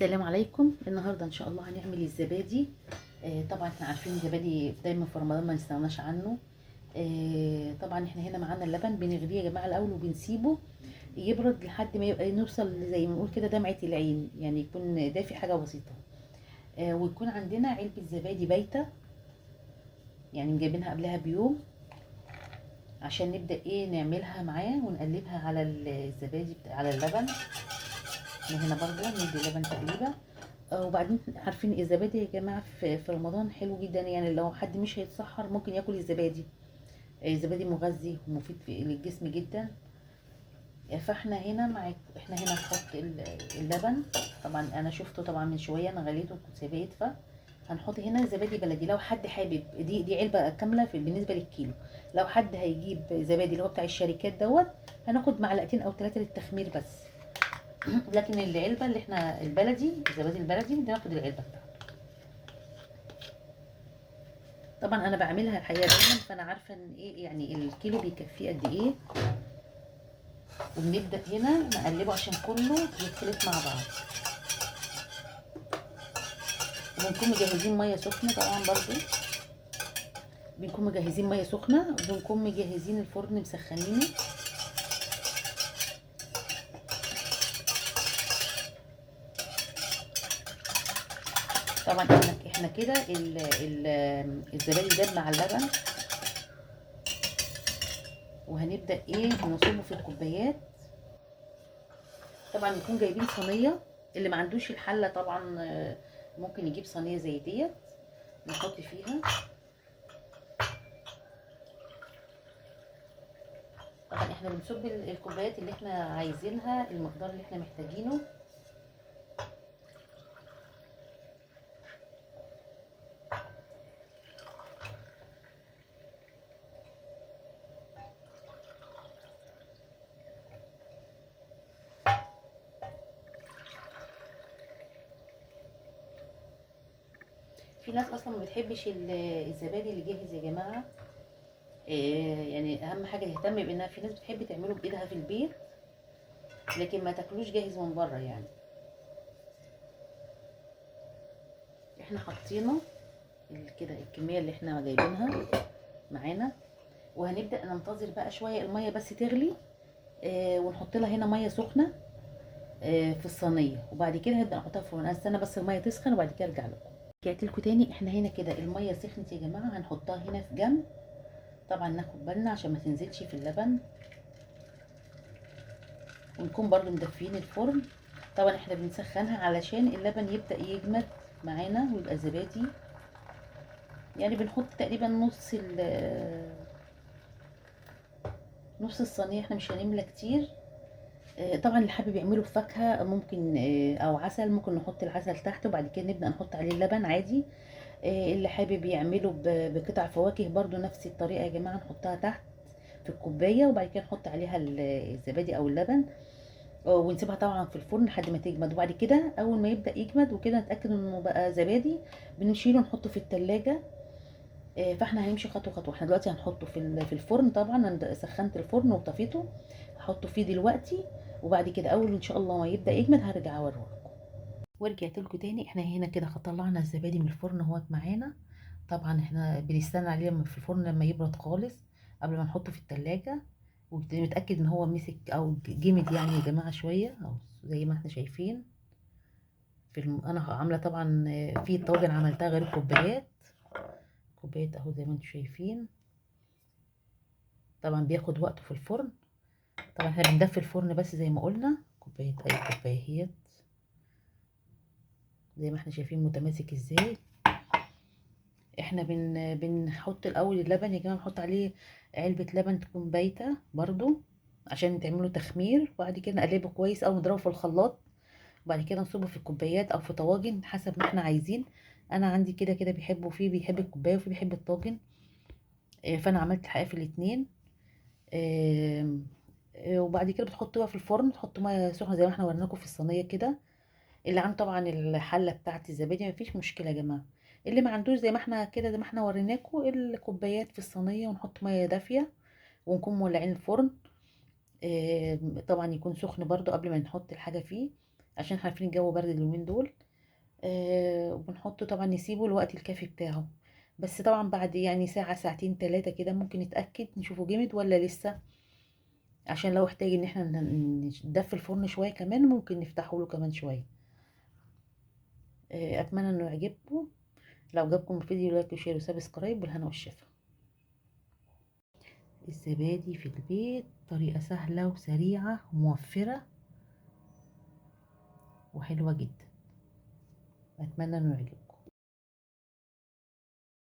السلام عليكم. النهارده ان شاء الله هنعمل الزبادي. طبعا احنا عارفين الزبادي دايما في رمضان ما نستغناش عنه. طبعا احنا هنا معانا اللبن بنغليه يا جماعه الاول وبنسيبه يبرد لحد ما يبقى نوصل زي ما نقول كده دمعه العين، يعني يكون دافي حاجه بسيطه. ويكون عندنا علبه زبادي بايته، يعني جايبينها قبلها بيوم عشان نبدا نعملها معاه ونقلبها على الزبادي على اللبن. احنا هنا برضو ندي اللبن تقليبه. وبعدين عارفين الزبادي يا جماعه في رمضان حلو جدا، يعني لو حد مش هيتسحر ممكن ياكل الزبادي. الزبادي مغذي ومفيد للجسم جدا. فاحنا هنا احنا هنا نحط اللبن. طبعا انا شفته طبعا من شويه، انا غليته كنت سايباه يدفى. هنحط هنا زبادي بلدي لو حد حابب، دي علبه كامله بالنسبه للكيلو. لو حد هيجيب زبادي اللي هو بتاع الشركات دوت، هناخد معلقتين او 3 للتخمير بس. لكن العلبه اللي احنا البلدي، الزبادي البلدي بناخد العلبه بتاعته. طبعا انا بعملها الحقيقه دايما، فانا عارفه ان يعني الكيلو بيكفيه قد ايه. وبنبدا هنا نقلبه عشان كله يختلط مع بعض. وبنكون مجهزين ميه سخنه طبعا برضو، بنكون مجهزين ميه سخنه وبنكون مجهزين الفرن مسخنينه. طبعا احنا كده الزبادي داب مع اللبن، وهنبدا نصبه في الكوبايات. طبعا نكون جايبين صينيه، اللي ما عندوش الحله طبعا ممكن يجيب صينيه زي ديت نحط فيها. طبعا احنا بنصب الكوبايات اللي احنا عايزينها، المقدار اللي احنا محتاجينه. في ناس اصلا ما بتحبش الزبادي اللي جاهز يا جماعه. يعني اهم حاجه تهتم بانها، في ناس بتحب تعمله بايدها في البيت لكن ما تاكلوش جاهز من بره يعني. احنا حاطينه كده الكميه اللي احنا جايبينها معانا، وهنبدا ننتظر بقى شويه الميه بس تغلي. ونحط لها هنا ميه سخنه في الصينيه، وبعد كده هنبدا نحطها في الفرن. استنى بس الميه تسخن وبعد كده ارجع لكم. رجعت لكم تاني. احنا هنا كده الميه سخنت يا جماعه، هنحطها هنا في جنب. طبعا ناخد بالنا عشان ما تنزلش في اللبن، ونكون برضو مدفيين الفرن. طبعا احنا بنسخنها علشان اللبن يبدأ يجمد معانا ويبقى زبادي. يعني بنحط تقريبا نص الصينية، احنا مش هنملى كتير. طبعا اللي حابب يعمله بفاكهة ممكن، او عسل ممكن نحط العسل تحت وبعد كده نبدأ نحط عليه اللبن عادي. اللي حابب يعمله بقطع فواكه برضو نفس الطريقة يا جماعة، نحطها تحت في الكوباية وبعد كده نحط عليها الزبادي او اللبن. ونسيبها طبعا في الفرن لحد ما تجمد، وبعد كده اول ما يبدا يجمد وكده نتاكد انه بقى زبادي، بنشيله نحطه في التلاجة. فاحنا هنمشي خطوه خطوه. احنا دلوقتي هنحطه في الفرن. طبعا انا سخنت الفرن وطفيته، هحطه فيه دلوقتي. وبعد كده اول ان شاء الله ما يبدا يجمد هرجع اوريكم. ورجعت لكم تاني. احنا هنا كده طلعنا الزبادي من الفرن اهوت معانا. طبعا احنا بنستنى عليه في الفرن لما يبرد خالص قبل ما نحطه في التلاجة، ونتاكد ان هو مسك او جمد يعني يا جماعه شويه، او زي ما احنا شايفين انا عامله طبعا في طاجن عملتها غير الكوبايات. كوبايات اهو زي ما انتم شايفين. طبعا بياخد وقته في الفرن. طبعا احنا بندفي الفرن بس زي ما قلنا. كوبايه اي كوبايه اهيت زي ما احنا شايفين متماسك ازاي. احنا بنحط الاول اللبن يا جماعه، نحط عليه علبه لبن تكون بايته برضو عشان تعملوا تخمير، وبعد كده نقلبه كويس او نضربه في الخلاط، وبعد كده نصبه في كوبايات او في طواجن حسب ما احنا عايزين. انا عندي كده كده بيحبوا، فيه بيحب الكوبايه وفيه بيحب الطاجن. فانا عملت الحقيقه في الاتنين. وبعد كده بتحط بقى في الفرن، تحط ميه سخنه زي ما احنا وريناكم في الصينيه كده. اللي عنده طبعا الحله بتاعه الزبادي مفيش مشكله يا جماعه. اللي ما عندوش زي ما احنا كده، زي ما احنا وريناكم الكوبايات في الصينيه، ونحط ميه دافيه ونكون مولعين الفرن. طبعا يكون سخن برضو قبل ما نحط الحاجه فيه، عشان عارفين الجو برد اليومين دول. وبنحطه طبعا، نسيبه الوقت الكافي بتاعه. بس طبعا بعد يعني ساعة ساعتين تلاتة كده ممكن نتأكد نشوفه جمد ولا لسه، عشان لو احتاج ان احنا ندفي الفرن شوية كمان ممكن نفتحه له كمان شوية. اتمنى انه يعجبكم. لو جابكم الفيديو لايك وشير وسبسكرايب، بالهنا والشفا. الزبادي في البيت طريقة سهلة وسريعة وموفرة وحلوة جدا. اتمنى انه يعجبكم.